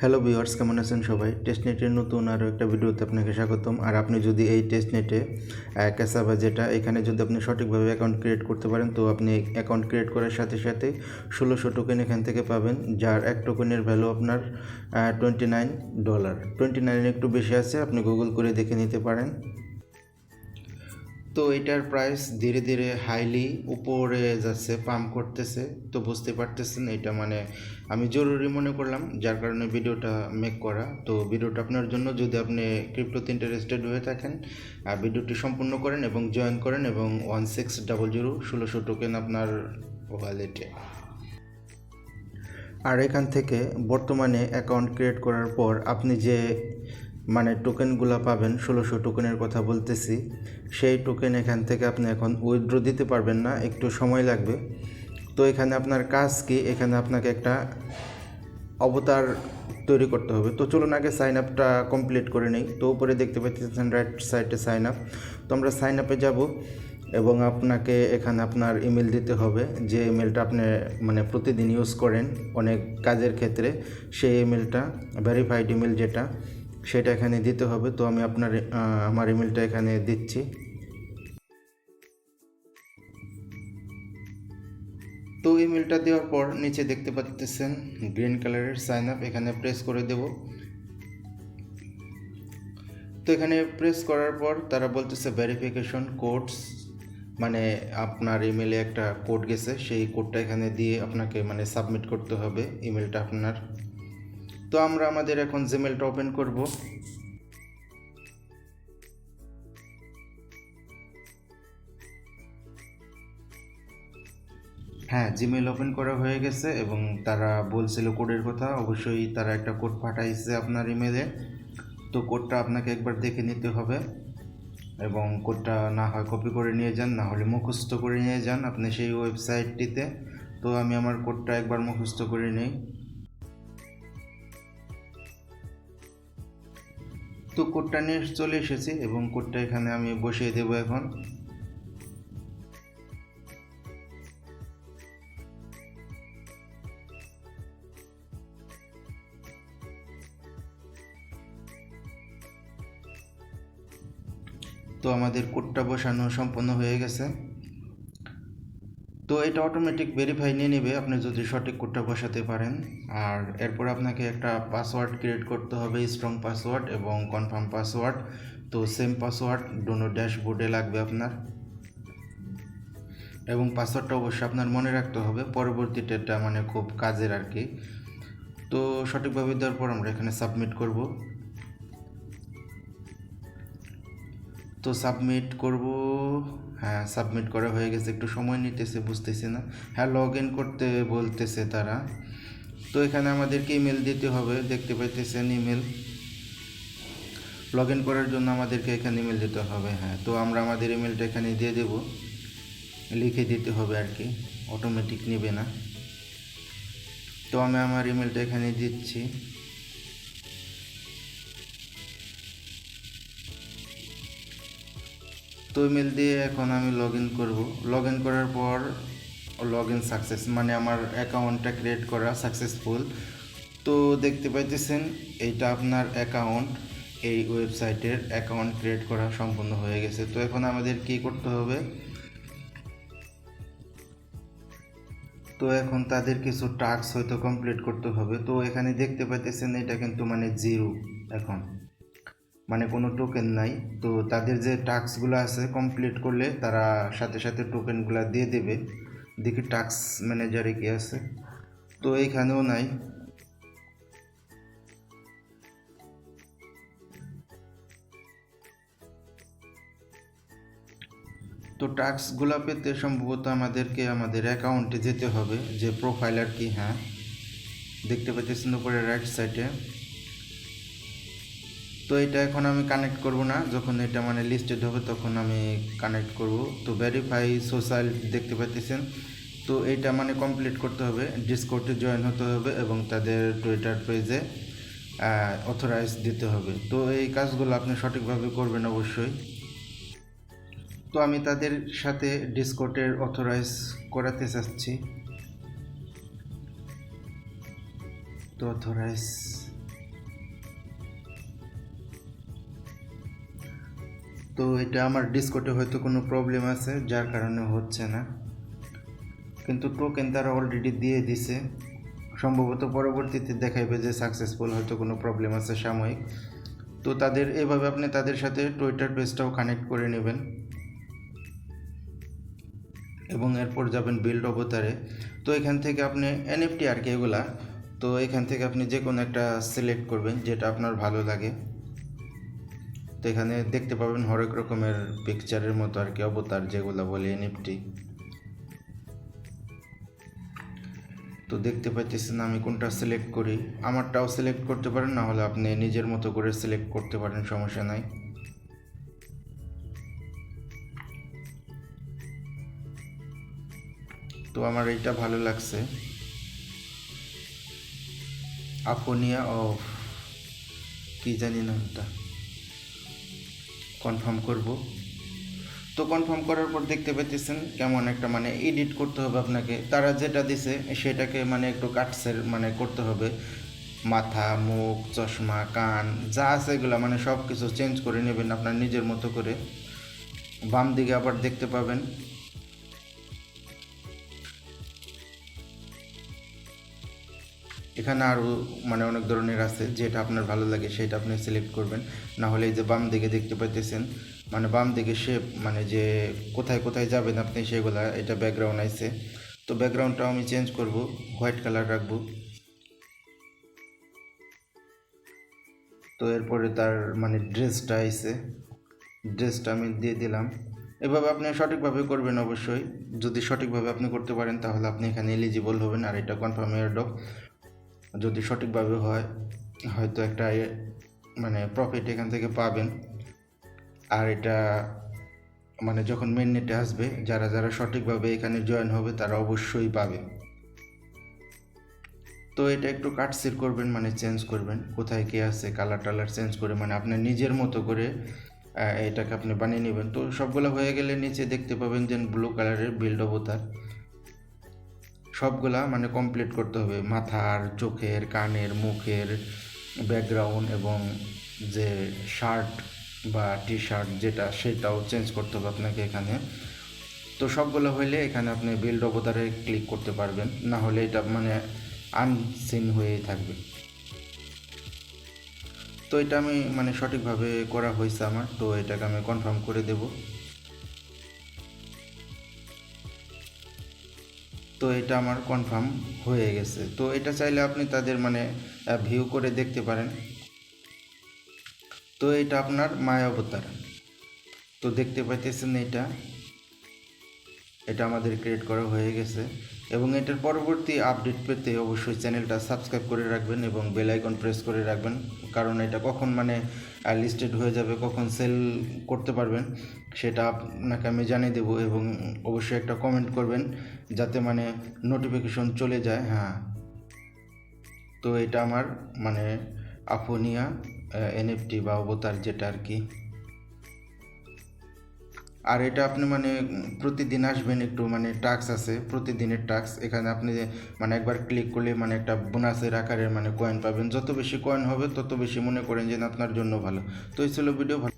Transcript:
Hello viewers, কেমন আছেন সবাই? টেস্টনেটের নতুন আরও একটা ভিডিওতে আপনাকে স্বাগতম। আর আপনি যদি এই টেস্টনেটে ক্যাসাভা যেটা এখানে যদি আপনি সঠিকভাবে অ্যাকাউন্ট ক্রিয়েট করতে পারেন, তো আপনি অ্যাকাউন্ট ক্রিয়েট করার সাথে সাথে 1600 টোকেন এখান থেকে পাবেন, যার এক টোকেনের ভ্যালু আপনার $29। 29 একটু বেশি আছে, আপনি গুগল করে দেখে নিতে পারেন। তো এটার প্রাইস ধীরে ধীরে হাইলি উপরে যাচ্ছে, পাম্প করতেছে। তো বুঝতে পারতেছেন, এটা মানে আমি জরুরি মনে করলাম, যার কারণে ভিডিওটা মেক করা। তো ভিডিওটা আপনার জন্য, যদি আপনি ক্রিপ্টোতে ইন্টারেস্টেড হয়ে থাকেন, ভিডিওটি সম্পূর্ণ করেন এবং জয়েন করেন, এবং 1600 1600 টোকেন আপনার ওয়ালেটে। আর এখান থেকে বর্তমানে অ্যাকাউন্ট ক্রিয়েট করার পর আপনি যে টোকেনগুলো পাবেন, 1600 টোকেনের কথা বলতেছি, সেই টোকেন এখান থেকে আপনি এখন উইথড্র দিতে পারবেন না, একটু সময় লাগবে। তো এখানে আপনার কাজ কি, এখানে আপনাকে একটা অবতার তৈরি করতে হবে। তো চলুন আগে সাইন আপটা কমপ্লিট করে নেই। তো উপরে দেখতে পাচ্ছেন রাইট সাইডে সাইন আপ। তো আমরা সাইন আপে যাব এবং আপনাকে এখানে আপনার ইমেল দিতে হবে, যে ইমেলটা আপনি প্রতিদিন ইউজ করেন অনেক কাজের ক্ষেত্রে, সেই ইমেলটা, ভেরিফাইড ইমেল যেটা, সেটা এখানে দিতে হবে। তো আমি আমার ইমেলটা এখানে দিচ্ছি। তো ইমেলটা দেওয়ার পর নিচে দেখতে পাচ্ছেন গ্রিন কালারের সাইন আপ, এখানে প্রেস করে দেব। তো এখানে প্রেস করার পর তারা বলতেছে ভেরিফিকেশন কোডস, আপনার ইমেলে একটা কোড গেছে, সেই কোডটা এখানে দিয়ে আপনাকে সাবমিট করতে হবে ইমেলটা আপনার। তো আমরা আমাদের এখন জিমেলটা ওপেন করব। হ্যাঁ, জিমেল ওপেন করা হয়ে গেছে এবং তারা বলছিল কোডের কথা। অবশ্যই তারা একটা কোড পাঠাইছে আপনার ইমেলে। তো কোডটা আপনাকে একবার দেখে নিতে হবে, এবং কোডটা না হয় কপি করে নিয়ে যান, না হলে মুখস্থ করে নিয়ে যান আপনি সেই ওয়েবসাইটটিতে। তো আমি আমার কোডটা একবার মুখস্থ করে নিই। তো কোডটা নিয়ে চলে এসেছি এবং কোডটা এখানে আমি বসিয়ে দেবো এখন। তো আমাদের কোডটা বসানো সম্পন্ন হয়ে গেছে। তো এটা অটোমেটিক ভেরিফাই নিয়ে নেবে আপনি যদি সঠিক কোডটা বসাতে পারেন। আর এরপর আপনাকে একটা পাসওয়ার্ড ক্রিয়েট করতে হবে, স্ট্রং পাসওয়ার্ড এবং কনফার্ম পাসওয়ার্ড। তো সেম পাসওয়ার্ড ডোনো ড্যাশবোর্ডে লাগবে আপনার, এবং পাসওয়ার্ডটা অবশ্যই আপনার মনে রাখতে হবে, পরবর্তীতে এটা খুব কাজের আর কি। তো সঠিকভাবে দেওয়ার পর আমরা এখানে সাবমিট করব। তো সাবমিট করব। হ্যাঁ, সাবমিট করা হয়ে গেছে, একটু সময় নিতেছে, বুঝতেছি না। হ্যাঁ, লগ ইন করতে বলতেছে তারা। তো এখানে আমাদেরকে ইমেল দিতে হবে, দেখতে পাইতেছেন ইমেল। লগ ইন করার জন্য আমাদেরকে এখানে ইমেল দিতে হবে। হ্যাঁ, তো আমরা আমাদের ইমেলটা এখানে দিয়ে দেব, লিখে দিতে হবে আর কি, অটোমেটিক নেবে না। তো আমি আমার ইমেলটা এখানে দিচ্ছি। তো ইমেল দিয়ে এখন আমি লগ ইন করবো। লগ ইন করার পর লগ ইন সাকসেস, আমার অ্যাকাউন্টটা ক্রিয়েট করা সাকসেসফুল। তো দেখতে পাইতেছেন এইটা আপনার অ্যাকাউন্ট, এই ওয়েবসাইটের অ্যাকাউন্ট ক্রিয়েট করা সম্পূর্ণ হয়ে গেছে। তো এখন আমাদের কি করতে হবে, তো এখন তাদের কিছু টাস্ক হয়তো কমপ্লিট করতে হবে। তো এখানে দেখতে পাইতেছেন এটা কিন্তু জিরো এখন, কোনো টোকেন নাই। তো তাদের যে টাস্কগুলো আছে কমপ্লিট করলে তারা সাথে সাথে টোকেনগুলো দিয়ে দেবে। দেখি টাস্ক ম্যানেজারে কি আছে, তো এইখানেও নাই। তো টাস্কগুলো পেতে সম্ভবত আমাদেরকে আমাদের অ্যাকাউন্টে যেতে হবে, যে প্রোফাইল আর কি। হ্যাঁ, দেখতে পাচ্ছেন উপরে রাইট সাইডে। তো এটা এখন আমি কানেক্ট করব না, যখন এটা লিস্টেড হবে তখন আমি কানেক্ট করব। তো ভেরিফাই সোশ্যাল দেখতে পাচ্ছেন, তো এটা কমপ্লিট করতে হবে, ডিসকর্ডে জয়েন হতে হবে এবং তাদের টুইটার পেজে অথরাইজ দিতে হবে। তো এই কাজগুলো আপনি সঠিকভাবে করবেন অবশ্যই। তো আমি তাদের সাথে ডিসকর্ডের অথরাইজ করাতে চাচ্ছি। তো অথরাইজ তো এটা আমার ডিসকোডে হয়তো কোনো প্রবলেম আছে যার কারণে হচ্ছে না, কিন্তু টোকেন তারা অলরেডি দিয়ে দিছে, সম্ভবত পরবর্তীতে দেখাইবে যে সাকসেসফুল, হয়তো কোনো প্রবলেম আছে সাময়িক। তো এভাবে আপনি তাদের সাথে টুইটার পেজটাও কানেক্ট করে নেবেন এবং এরপর যাবেন বিল্ড অবতারে। তো এখান থেকে আপনি এনএফটি আর কি এগুলা, তো এখান থেকে আপনি যে কোনো একটা সিলেক্ট করবেন যেটা আপনার ভালো লাগে। তো এখানে দেখতে পাবেন হরেক রকমের পিকচারের মতো আর কি অবতার, যেগুলো বলে এনএফটি। তো দেখতে পাইতেছেন আমি কোনটা সিলেক্ট করি, আমারটাও সিলেক্ট করতে পারেন, না হলে আপনি নিজের মতো করে সিলেক্ট করতে পারেন, সমস্যা নাই। তো আমার এইটা ভালো লাগছে, আপনিয়া অফ কি জানি নামটা, কনফার্ম করব। তো কনফার্ম করার পর দেখতে পাইতেছেন কেমন একটা মানে এডিট করতে হবে আপনাকে, তারা যেটা দিছে সেটাকে মানে একটু কাটসের মানে করতে হবে, মাথা, মুখ, চশমা, কান যা আছে এগুলো মানে সব কিছু চেঞ্জ করে নেবেন আপনার নিজের মতো করে। বাম দিকে আবার দেখতে পাবেন এখানে আরও মানে অনেক ধরনের আছে, যেটা আপনার ভালো লাগে সেটা আপনি সিলেক্ট করবেন। না হলে এই যে বাম দিকে দেখতে পাইতেছেন মানে বাম দিকে শেপ মানে যে কোথায় কোথায় যাবেন আপনি সেগুলা, এটা ব্যাকগ্রাউন্ড আছে। তো ব্যাকগ্রাউন্ডটাও আমি চেঞ্জ করব, হোয়াইট কালার রাখবো। তো এরপরে তার মানে ড্রেসটা আইছে, ড্রেসটা আমি দিয়ে দিলাম। এভাবে আপনি সঠিকভাবে করবেন অবশ্যই, যদি সঠিকভাবে আপনি করতে পারেন তাহলে আপনি এখানে এলিজিবল হবেন। আর এটা কনফার্ম এয়ারড্রপ, যদি সঠিকভাবে হয় হয়তো একটা মানে প্রফিট এখান থেকে পাবেন। আর এটা মানে যখন মেন নেটে আসবে, যারা যারা সঠিকভাবে এখানে জয়েন হবে তারা অবশ্যই পাবে। তো এটা একটু কাটসির করবেন মানে চেঞ্জ করবেন, কোথায় কে আছে কালার টালার চেঞ্জ করে মানে আপনার নিজের মতো করে এটাকে আপনি বানিয়ে নেবেন। তো সবগুলো হয়ে গেলে নিচে দেখতে পাবেন যে ব্লু কালারের বিল্ড অবতার, সবগুলা মানে কমপ্লিট করতে হবে, মাথার, চোখের, কানের, মুখের, ব্যাকগ্রাউন্ড এবং যে শার্ট বা টি শার্ট যেটা সেটাও চেঞ্জ করতে হবে আপনাকে এখানে। তো সবগুলো হইলে এখানে আপনি বিল্ড অবতারে ক্লিক করতে পারবেন, না হলে এটা মানে আনসিন হয়েই থাকবে। তো এটা আমি মানে সঠিকভাবে করা হয়েছে আমার, তো এটাকে আমি কনফার্ম করে দেব। তো এটা আমার কনফার্ম হয়ে গেছে। তো এটা চাইলে আপনি তাদের মানে ভিউ করে দেখতে পারেন। তো এটা আপনার মায়া অবতার, তো দেখতে পাইতেছেন এটা আমাদের ক্রিয়েট করা হয়ে গেছে। এবং এটার পরবর্তী আপডেট পেতে অবশ্যই চ্যানেলটা সাবস্ক্রাইব করে রাখবেন এবং বেল আইকন প্রেস করে রাখবেন, কারণ এটা কখন মানে লিস্টেড হয়ে যাবে, কখন সেল করতে পারবেন সেটা আপনাকে আমি জানিয়ে দেবো। এবং অবশ্যই একটা কমেন্ট করবেন যাতে মানে নোটিফিকেশন চলে যায়। হ্যাঁ, তো এটা আমার মানে আপনিয়া এনএফটি বা অবতার যেটা আর কি। আর এটা আপনি মানে প্রতিদিন আসবেন, একটু মানে টাস্ক আছে, প্রতিদিনের টাস্ক, এখানে আপনি মানে একবার ক্লিক করলে মানে একটা বোনাসের আকারে মানে কয়েন পাবেন, যত বেশি কয়েন হবে তত বেশি মনে করেন যে আপনার জন্য ভালো। তো এই ছিল ভিডিও। ভালো